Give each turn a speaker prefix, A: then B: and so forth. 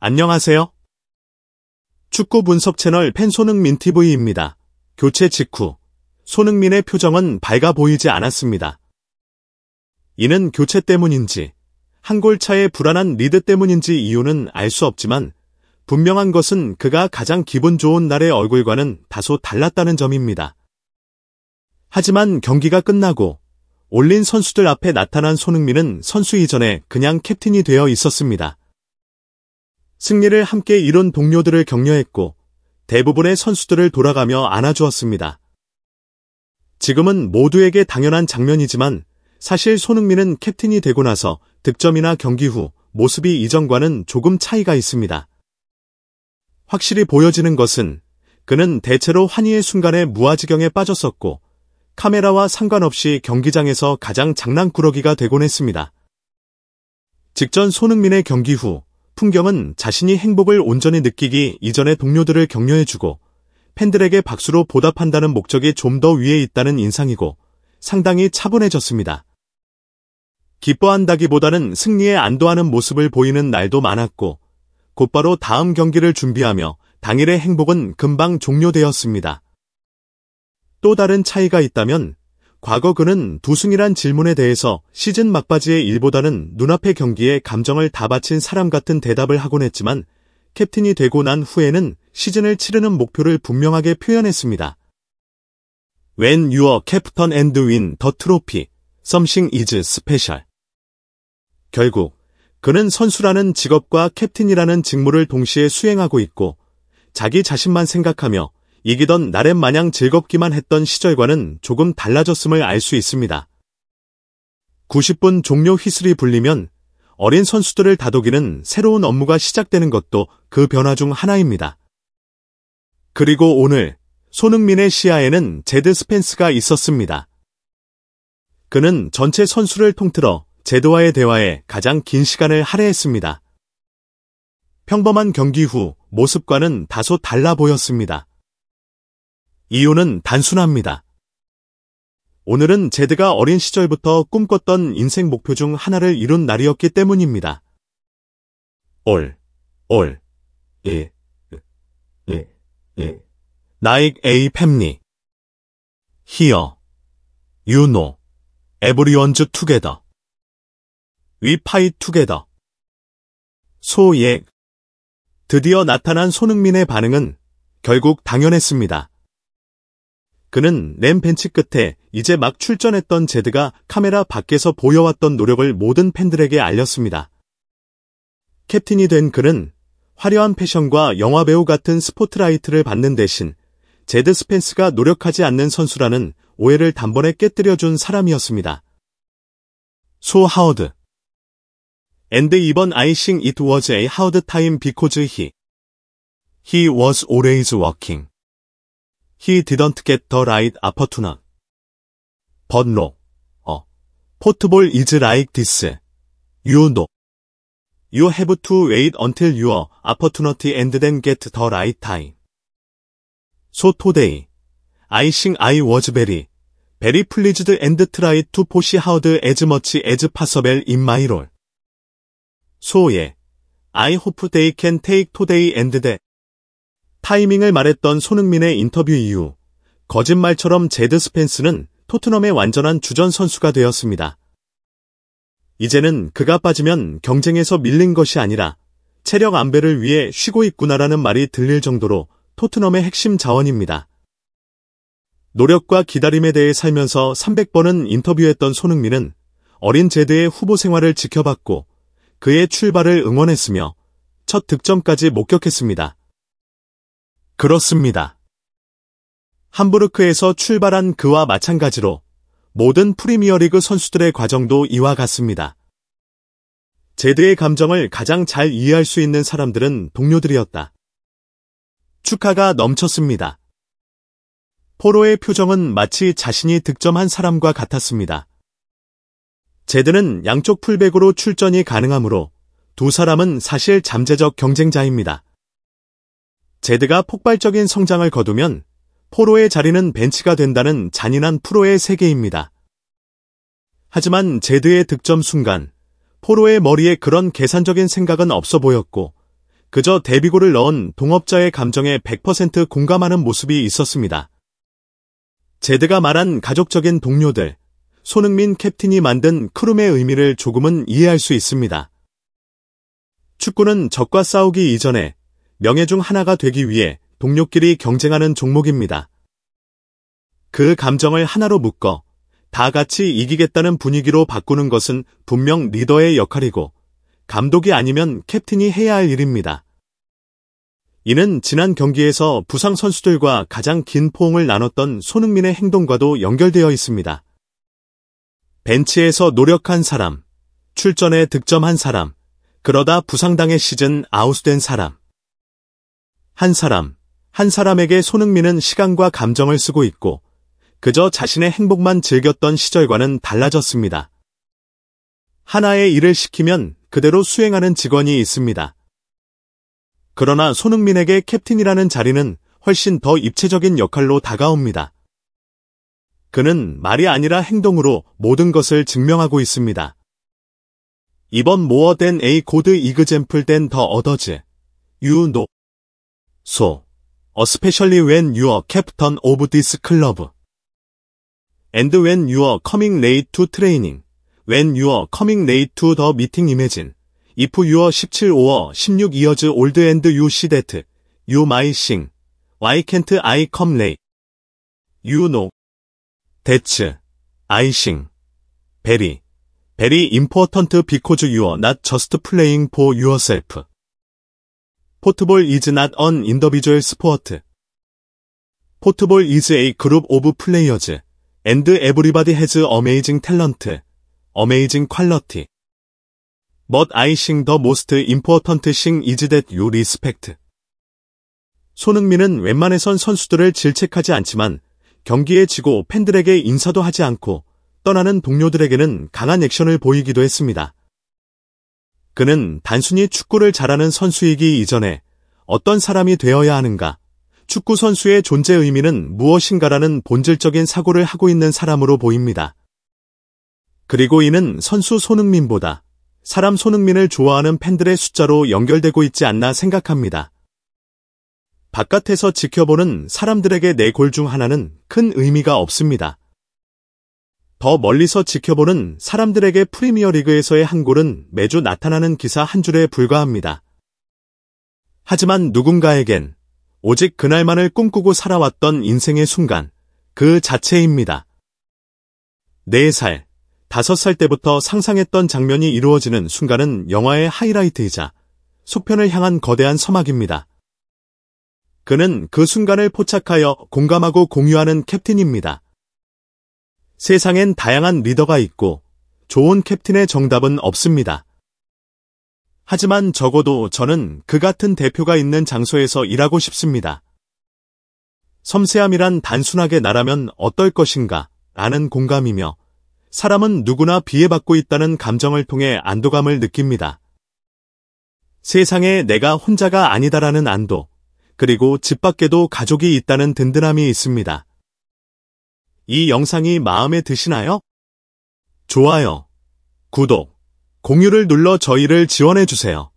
A: 안녕하세요. 축구 분석 채널 팬 손흥민 TV입니다. 교체 직후 손흥민의 표정은 밝아 보이지 않았습니다. 이는 교체 때문인지 한 골 차의 불안한 리드 때문인지 이유는 알 수 없지만 분명한 것은 그가 가장 기분 좋은 날의 얼굴과는 다소 달랐다는 점입니다. 하지만 경기가 끝나고 올린 선수들 앞에 나타난 손흥민은 선수 이전에 그냥 캡틴이 되어 있었습니다. 승리를 함께 이룬 동료들을 격려했고 대부분의 선수들을 돌아가며 안아주었습니다. 지금은 모두에게 당연한 장면이지만 사실 손흥민은 캡틴이 되고 나서 득점이나 경기 후 모습이 이전과는 조금 차이가 있습니다. 확실히 보여지는 것은 그는 대체로 환희의 순간에 무아지경에 빠졌었고 카메라와 상관없이 경기장에서 가장 장난꾸러기가 되곤 했습니다. 직전 손흥민의 경기 후 풍경은 자신이 행복을 온전히 느끼기 이전에 동료들을 격려해주고 팬들에게 박수로 보답한다는 목적이 좀 더 위에 있다는 인상이고 상당히 차분해졌습니다. 기뻐한다기보다는 승리에 안도하는 모습을 보이는 날도 많았고 곧바로 다음 경기를 준비하며 당일의 행복은 금방 종료되었습니다. 또 다른 차이가 있다면 과거 그는 두승이란 질문에 대해서 시즌 막바지의 일보다는 눈앞의 경기에 감정을 다 바친 사람 같은 대답을 하곤 했지만 캡틴이 되고 난 후에는 시즌을 치르는 목표를 분명하게 표현했습니다. When you are captain and win the trophy, something is special. 결국 그는 선수라는 직업과 캡틴이라는 직무를 동시에 수행하고 있고 자기 자신만 생각하며 이기던 날엔 마냥 즐겁기만 했던 시절과는 조금 달라졌음을 알 수 있습니다. 90분 종료 휘슬이 불리면 어린 선수들을 다독이는 새로운 업무가 시작되는 것도 그 변화 중 하나입니다. 그리고 오늘 손흥민의 시야에는 제드 스펜스가 있었습니다. 그는 전체 선수를 통틀어 제드와의 대화에 가장 긴 시간을 할애했습니다. 평범한 경기 후 모습과는 다소 달라 보였습니다. 이유는 단순합니다. 오늘은 제드가 어린 시절부터 꿈꿨던 인생 목표 중 하나를 이룬 날이었기 때문입니다. Like a family. Here. You know. Everyone's together. We fight together. 드디어 나타난 손흥민의 반응은 결국 당연했습니다. 그는 램 벤치 끝에 이제 막 출전했던 제드가 카메라 밖에서 보여왔던 노력을 모든 팬들에게 알렸습니다. 캡틴이 된 그는 화려한 패션과 영화배우 같은 스포트라이트를 받는 대신 제드 스펜스가 노력하지 않는 선수라는 오해를 단번에 깨뜨려준 사람이었습니다. So hard. And even I think it was a hard time because he was always working. He didn't get the right opportunity. But no. Football is like this. You know. You have to wait until your opportunity and then get the right time. So today, I think I was very pleased and tried to push hard as much as possible in my role. So I hope they can take today and that. 타이밍을 말했던 손흥민의 인터뷰 이후 거짓말처럼 제드 스펜스는 토트넘의 완전한 주전 선수가 되었습니다. 이제는 그가 빠지면 경쟁에서 밀린 것이 아니라 체력 안배를 위해 쉬고 있구나라는 말이 들릴 정도로 토트넘의 핵심 자원입니다. 노력과 기다림에 대해 살면서 300번은 인터뷰했던 손흥민은 어린 제드의 후보 생활을 지켜봤고 그의 출발을 응원했으며 첫 득점까지 목격했습니다. 그렇습니다. 함부르크에서 출발한 그와 마찬가지로 모든 프리미어리그 선수들의 과정도 이와 같습니다. 제드의 감정을 가장 잘 이해할 수 있는 사람들은 동료들이었다. 축하가 넘쳤습니다. 포로의 표정은 마치 자신이 득점한 사람과 같았습니다. 제드는 양쪽 풀백으로 출전이 가능하므로 두 사람은 사실 잠재적 경쟁자입니다. 제드가 폭발적인 성장을 거두면 포로의 자리는 벤치가 된다는 잔인한 프로의 세계입니다. 하지만 제드의 득점 순간 포로의 머리에 그런 계산적인 생각은 없어 보였고 그저 대비고를 넣은 동업자의 감정에 100% 공감하는 모습이 있었습니다. 제드가 말한 가족적인 동료들, 손흥민 캡틴이 만든 크룸의 의미를 조금은 이해할 수 있습니다. 축구는 적과 싸우기 이전에 명예 중 하나가 되기 위해 동료끼리 경쟁하는 종목입니다. 그 감정을 하나로 묶어 다 같이 이기겠다는 분위기로 바꾸는 것은 분명 리더의 역할이고 감독이 아니면 캡틴이 해야 할 일입니다. 이는 지난 경기에서 부상 선수들과 가장 긴 포옹을 나눴던 손흥민의 행동과도 연결되어 있습니다. 벤치에서 노력한 사람, 출전에 득점한 사람, 그러다 부상당해 시즌 아웃된 사람. 한 사람에게 손흥민은 시간과 감정을 쓰고 있고 그저 자신의 행복만 즐겼던 시절과는 달라졌습니다. 하나의 일을 시키면 그대로 수행하는 직원이 있습니다. 그러나 손흥민에게 캡틴이라는 자리는 훨씬 더 입체적인 역할로 다가옵니다. 그는 말이 아니라 행동으로 모든 것을 증명하고 있습니다. 이번 more than a good example than the others. You know. So, especially when you are captain of this club. And when you are coming late to training. When you are coming late to the meeting imagine. If you are 17 or 16 years old and you see that, you might sing. Why can't I come late? You know. That's, I sing. Very important because you are not just playing for yourself. Football is not an individual sport. Football is a group of players, and everybody has amazing talent, amazing quality. But I think the most important thing is that you respect. 손흥민은 웬만해선 선수들을 질책하지 않지만 경기에 지고 팬들에게 인사도 하지 않고 떠나는 동료들에게는 강한 액션을 보이기도 했습니다. 그는 단순히 축구를 잘하는 선수이기 이전에 어떤 사람이 되어야 하는가, 축구 선수의 존재 의미는 무엇인가라는 본질적인 사고를 하고 있는 사람으로 보입니다. 그리고 이는 선수 손흥민보다 사람 손흥민을 좋아하는 팬들의 숫자로 연결되고 있지 않나 생각합니다. 바깥에서 지켜보는 사람들에게 내 골 중 하나는 큰 의미가 없습니다. 더 멀리서 지켜보는 사람들에게 프리미어리그에서의 한 골은 매주 나타나는 기사 한 줄에 불과합니다. 하지만 누군가에겐 오직 그날만을 꿈꾸고 살아왔던 인생의 순간, 그 자체입니다. 4살, 5살 때부터 상상했던 장면이 이루어지는 순간은 영화의 하이라이트이자 속편을 향한 거대한 서막입니다. 그는 그 순간을 포착하여 공감하고 공유하는 캡틴입니다. 세상엔 다양한 리더가 있고 좋은 캡틴의 정답은 없습니다. 하지만 적어도 저는 그 같은 대표가 있는 장소에서 일하고 싶습니다. 섬세함이란 단순하게 나라면 어떨 것인가 라는 공감이며 사람은 누구나 비애받고 있다는 감정을 통해 안도감을 느낍니다. 세상에 내가 혼자가 아니다라는 안도, 그리고 집 밖에도 가족이 있다는 든든함이 있습니다. 이 영상이 마음에 드시나요? 좋아요, 구독, 공유를 눌러 저희를 지원해주세요.